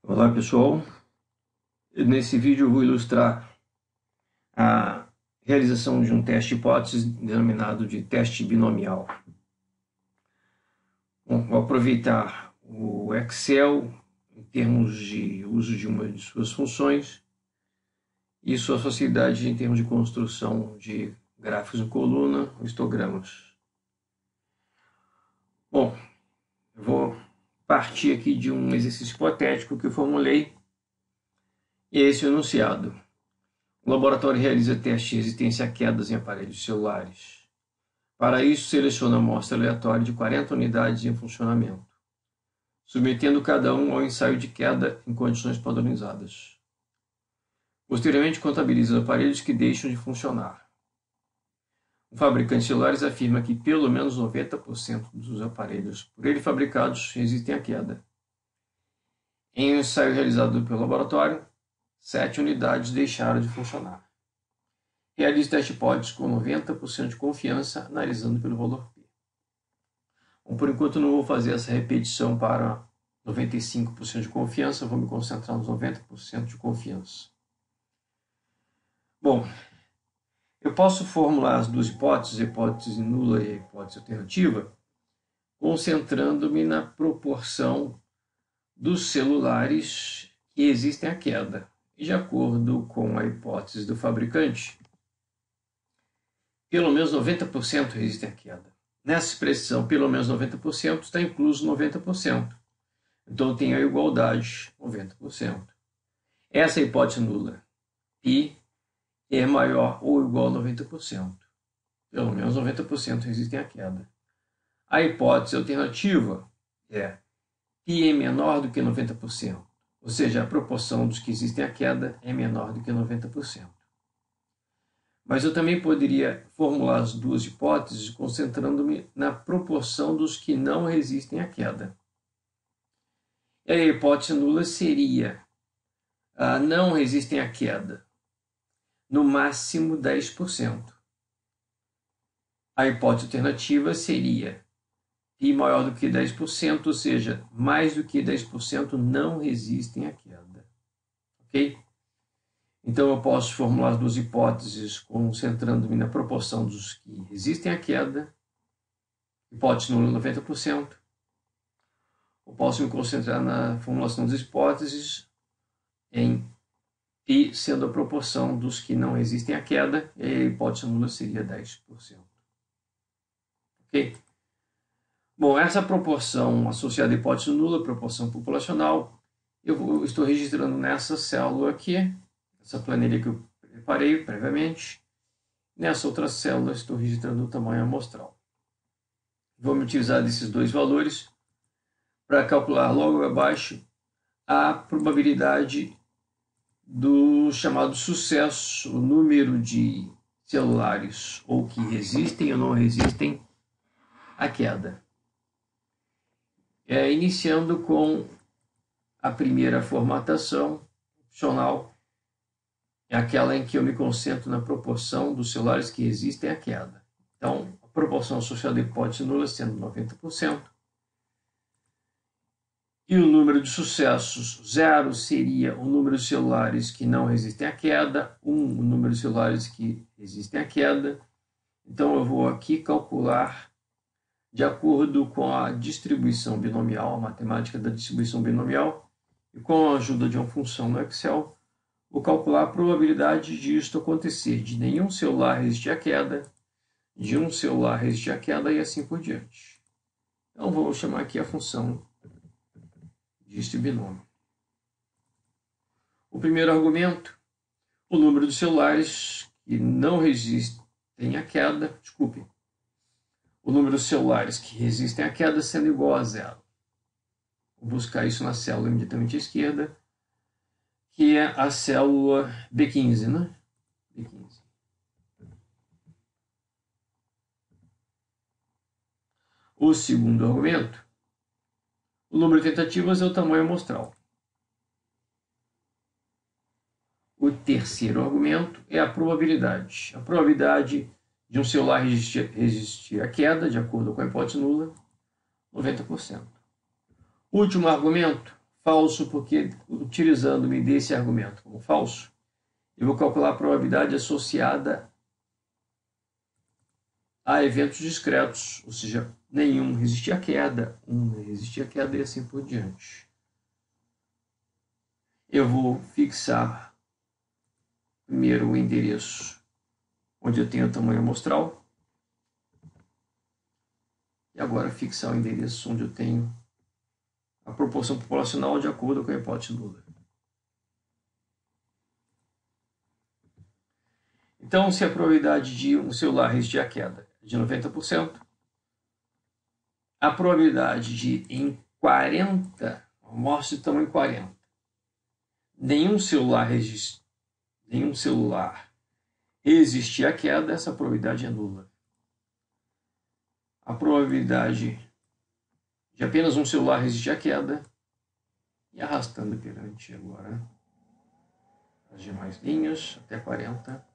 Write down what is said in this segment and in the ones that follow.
Olá pessoal, nesse vídeo eu vou ilustrar a realização de um teste hipótese denominado de teste binomial. Bom, vou aproveitar o Excel em termos de uso de uma de suas funções e sua facilidade em termos de construção de gráficos em coluna ou histogramas. Bom, eu vou partir aqui de um exercício hipotético que eu formulei e é esse o enunciado. O laboratório realiza testes de resistência a quedas em aparelhos celulares. Para isso, seleciona uma amostra aleatória de 40 unidades em funcionamento, submetendo cada um ao ensaio de queda em condições padronizadas. Posteriormente, contabiliza os aparelhos que deixam de funcionar. O fabricante de celulares afirma que pelo menos 90% dos aparelhos por ele fabricados resistem à queda. Em um ensaio realizado pelo laboratório, 7 unidades deixaram de funcionar. Realize teste hipótese com 90% de confiança, analisando pelo valor P. Bom, por enquanto não vou fazer essa repetição para 95% de confiança, vou me concentrar nos 90% de confiança. Bom, eu posso formular as duas hipóteses, a hipótese nula e a hipótese alternativa, concentrando-me na proporção dos celulares que existem à queda. E de acordo com a hipótese do fabricante, pelo menos 90% resistem à queda. Nessa expressão, pelo menos 90%, está incluso 90%. Então, tem a igualdade, 90%. Essa é a hipótese nula. Π é maior ou igual a 90%. Pelo menos 90% resistem à queda. A hipótese alternativa é π é menor do que 90%. Ou seja, a proporção dos que resistem à queda é menor do que 90%. Mas eu também poderia formular as duas hipóteses concentrando-me na proporção dos que não resistem à queda. E a hipótese nula seria não resistem à queda, no máximo 10%. A hipótese alternativa seria π maior do que 10%, ou seja, mais do que 10% não resistem à queda. Ok? Então, eu posso formular as duas hipóteses concentrando-me na proporção dos que resistem à queda, hipótese nula 90%. Eu posso me concentrar na formulação das hipóteses em π sendo a proporção dos que não resistem à queda, e a hipótese nula seria 10%. Ok? Bom, essa proporção associada à hipótese nula, proporção populacional, eu estou registrando nessa célula aqui, essa planilha que eu preparei previamente. Nessa outra célula, estou registrando o tamanho amostral. Vou me utilizar desses dois valores para calcular logo abaixo a probabilidade do chamado sucesso, o número de celulares ou que resistem ou não resistem à queda. Iniciando com a primeira formatação opcional, é aquela em que eu me concentro na proporção dos celulares que resistem à queda. Então, a proporção associada à hipótese nula sendo 90%. E o número de sucessos, 0 seria o número de celulares que não resistem à queda, 1 o número de celulares que resistem à queda. Então, eu vou aqui calcular de acordo com a distribuição binomial, a matemática da distribuição binomial, e com a ajuda de uma função no Excel, vou calcular a probabilidade de isto acontecer, de nenhum celular resistir à queda, de um celular resistir à queda e assim por diante. Então, vou chamar aqui a função deste binômio. O primeiro argumento, o número de celulares que não resistem à queda, o número de celulares que resistem à queda sendo igual a 0. Vou buscar isso na célula imediatamente à esquerda, que é a célula B15, né? B15. O segundo argumento, o número de tentativas é o tamanho amostral. O terceiro argumento é a probabilidade. A probabilidade de um celular resistir à queda, de acordo com a hipótese nula, 90%. O último argumento, falso, porque utilizando-me desse argumento como falso, eu vou calcular a probabilidade associada a eventos discretos, ou seja, nenhum resistir à queda, resistir à queda e assim por diante. Eu vou fixar primeiro o endereço onde eu tenho o tamanho amostral e agora fixar o endereço onde eu tenho a proporção populacional de acordo com a hipótese nula. Então, se a probabilidade de um celular resistir à queda é de 90%, a probabilidade de em 40, amostra de tamanho 40, nenhum celular resistir à queda, essa probabilidade é nula. A probabilidade de apenas um celular resistir à queda, e arrastando perante agora as demais linhas, até 40.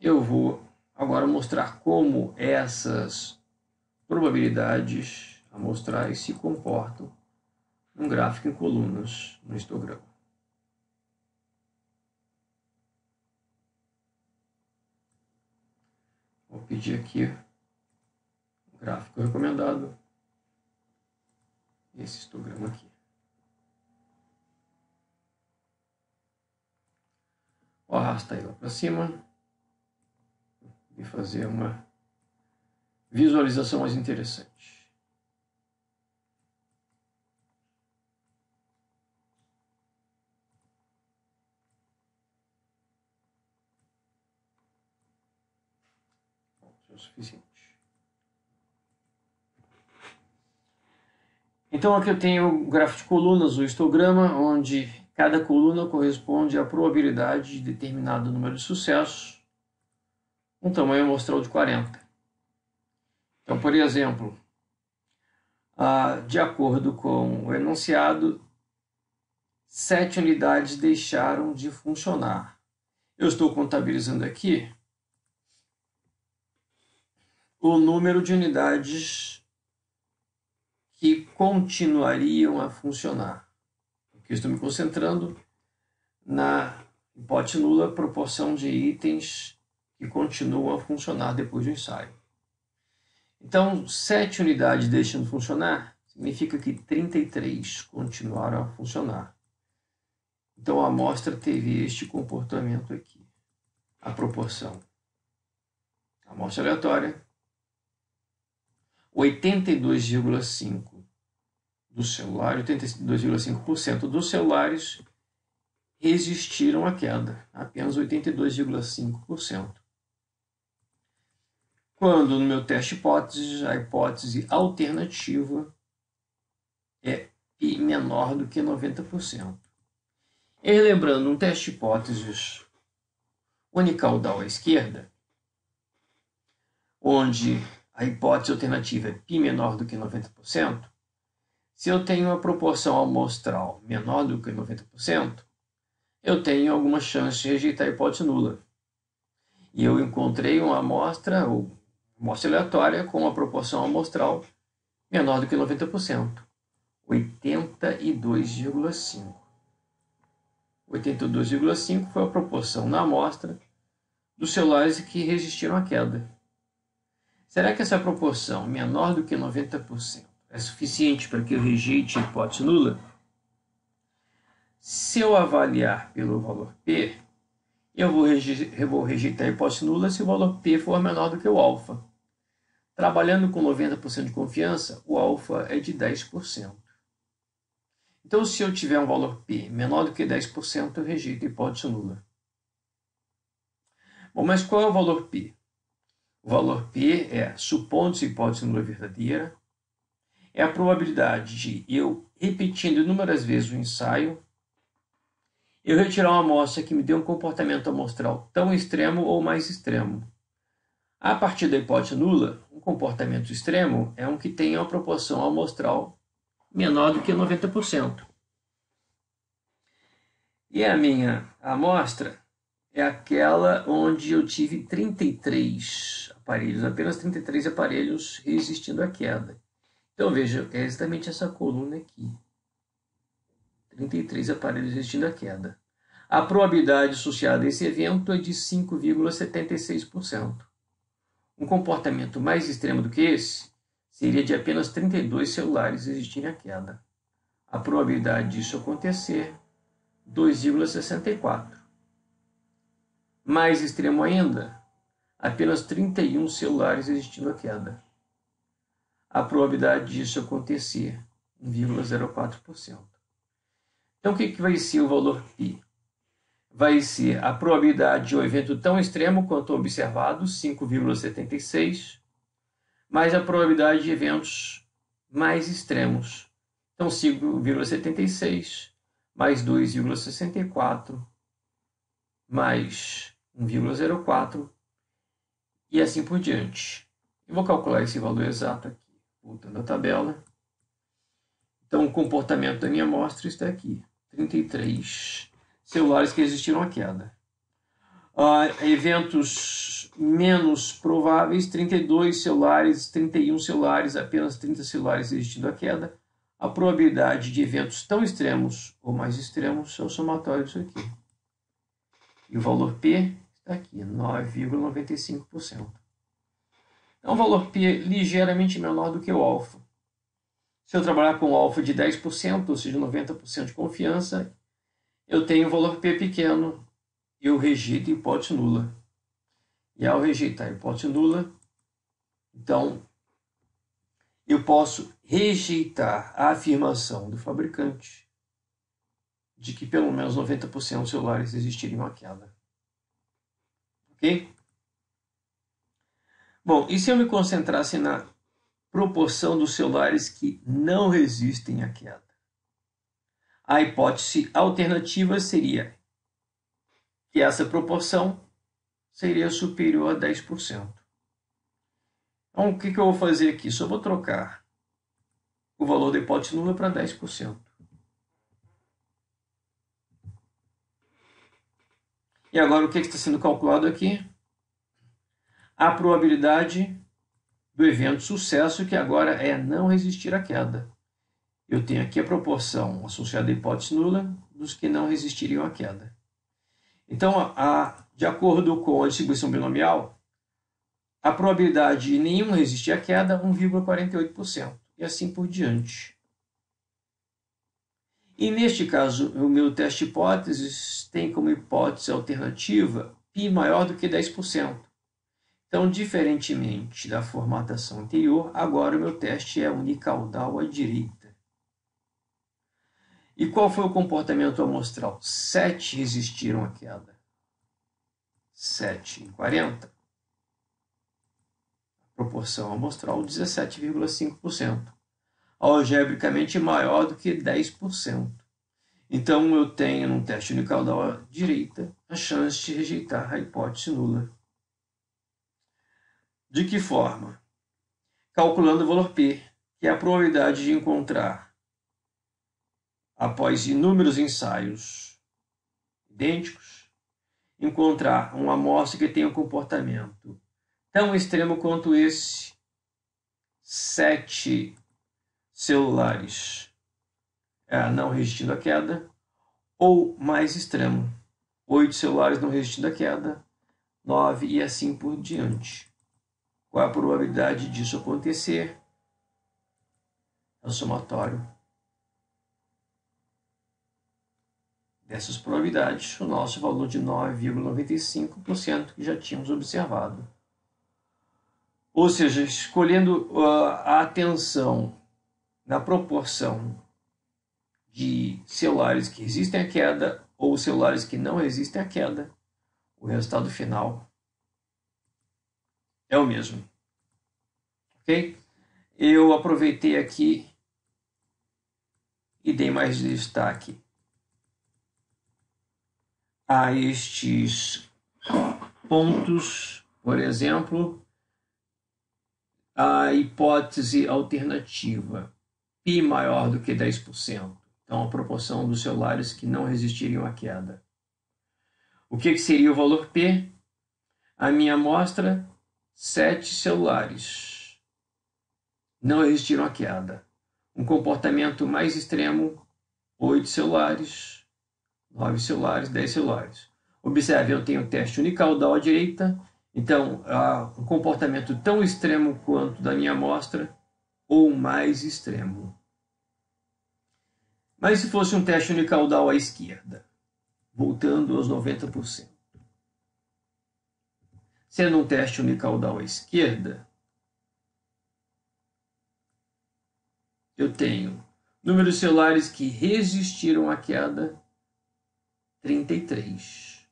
Eu vou agora mostrar como essas probabilidades amostrais se comportam num gráfico em colunas no histograma. Vou pedir aqui o gráfico recomendado, esse histograma aqui. Vou arrastar ele lá para cima e fazer uma visualização mais interessante. O suficiente. Então aqui eu tenho o gráfico de colunas, o histograma, onde cada coluna corresponde à probabilidade de determinado número de sucessos, um tamanho amostral de 40. Então, por exemplo, de acordo com o enunciado, 7 unidades deixaram de funcionar. Eu estou contabilizando aqui o número de unidades que continuariam a funcionar. Aqui estou me concentrando na hipótese nula, proporção de itens que continuam a funcionar depois do ensaio. Então, 7 unidades deixam de funcionar, significa que 33 continuaram a funcionar. Então, a amostra teve este comportamento aqui. A proporção. Amostra aleatória. 82,5% dos celulares, 82,5% dos celulares resistiram à queda. Apenas 82,5%. Quando no meu teste hipótese, a hipótese alternativa é π menor do que 90%. E lembrando, um teste hipóteses unicaudal à esquerda, onde a hipótese alternativa é π menor do que 90%, se eu tenho uma proporção amostral menor do que 90%, eu tenho alguma chance de rejeitar a hipótese nula. E eu encontrei uma amostra aleatória com uma proporção amostral menor do que 90%, 82,5%. 82,5% foi a proporção na amostra dos celulares que resistiram à queda. Será que essa proporção menor do que 90% é suficiente para que eu rejeite a hipótese nula? Se eu avaliar pelo valor P, eu vou rejeitar a hipótese nula se o valor P for menor do que o alfa. Trabalhando com 90% de confiança, o alfa é de 10%. Então, se eu tiver um valor P menor do que 10%, eu rejeito a hipótese nula. Bom, mas qual é o valor P? O valor P é, supondo-se a hipótese nula verdadeira, é a probabilidade de eu, repetindo inúmeras vezes o ensaio, eu retirar uma amostra que me dê um comportamento amostral tão extremo ou mais extremo. A partir da hipótese nula, um comportamento extremo é um que tenha uma proporção amostral menor do que 90%. E a minha amostra é aquela onde eu tive 33, a aparelhos, apenas 33 aparelhos resistindo à queda. Então, veja, é exatamente essa coluna aqui. 33 aparelhos resistindo à queda. A probabilidade associada a esse evento é de 5,76%. Um comportamento mais extremo do que esse seria de apenas 32 celulares resistirem à queda. A probabilidade disso acontecer, 2,64. Mais extremo ainda, apenas 31 celulares resistindo à queda. A probabilidade disso acontecer, 1,04%. Então, o que vai ser o valor π? Vai ser a probabilidade de um evento tão extremo quanto o observado, 5,76, mais a probabilidade de eventos mais extremos. Então, 5,76 mais 2,64 mais 1,04 e assim por diante. Eu vou calcular esse valor exato aqui, voltando à tabela. Então, o comportamento da minha amostra está aqui, 33 celulares que resistiram à queda. Eventos menos prováveis, 32 celulares, 31 celulares, apenas 30 celulares resistindo à queda. A probabilidade de eventos tão extremos ou mais extremos é o somatório disso aqui. E o valor P está aqui, 9,95%. É um valor P ligeiramente menor do que o alfa. Se eu trabalhar com o alfa de 10%, ou seja, 90% de confiança, eu tenho um valor P pequeno, eu rejeito a hipótese nula. E ao rejeitar a hipótese nula, então, eu posso rejeitar a afirmação do fabricante de que pelo menos 90% dos celulares existiriam à queda. Ok? Bom, e se eu me concentrasse na proporção dos celulares que não resistem à queda? A hipótese alternativa seria que essa proporção seria superior a 10%. Então, o que eu vou fazer aqui? Só vou trocar o valor da hipótese nula para 10%. E agora, o que está sendo calculado aqui? A probabilidade do evento sucesso, que agora é não resistir à queda. Eu tenho aqui a proporção associada à hipótese nula dos que não resistiriam à queda. Então, de acordo com a distribuição binomial, a probabilidade de nenhum resistir à queda é 1,48%, e assim por diante. E neste caso, o meu teste de hipóteses tem como hipótese alternativa π maior do que 10%. Então, diferentemente da formatação anterior, agora o meu teste é unicaudal à direita. E qual foi o comportamento amostral? 7 resistiram à queda. 7 em 40. Proporção amostral 17,5%. Algebricamente maior do que 10%. Então, eu tenho, num teste unicaudal à direita, a chance de rejeitar a hipótese nula. De que forma? Calculando o valor P, que é a probabilidade de encontrar, após inúmeros ensaios idênticos, encontrar uma amostra que tenha um comportamento tão extremo quanto esse, 7 celulares não resistindo à queda, ou mais extremo, 8 celulares não resistindo à queda, 9 e assim por diante. Qual é a probabilidade disso acontecer? É o somatório dessas probabilidades, o nosso valor de 9,95% que já tínhamos observado. Ou seja, escolhendo a atenção na proporção de celulares que resistem à queda ou celulares que não resistem à queda, o resultado final é o mesmo. Ok? Eu aproveitei aqui e dei mais destaque a estes pontos, por exemplo, a hipótese alternativa, π maior do que 10%. Então, a proporção dos celulares que não resistiriam à queda. O que seria o valor P? A minha amostra, 7 celulares não resistiram à queda. Um comportamento mais extremo, 8 celulares, 9 celulares, 10 celulares. Observe, eu tenho teste unicaudal à direita, então um comportamento tão extremo quanto da minha amostra, ou mais extremo. Mas se fosse um teste unicaudal à esquerda, voltando aos 90%. Sendo um teste unicaudal à esquerda, eu tenho número de celulares que resistiram à queda, 33.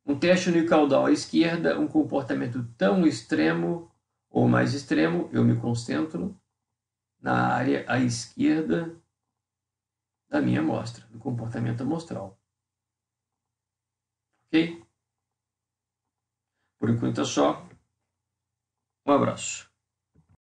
Um teste unicaudal à esquerda, um comportamento tão extremo ou mais extremo, eu me concentro na área à esquerda da minha amostra, do comportamento amostral. Ok? Por enquanto é só. Um abraço.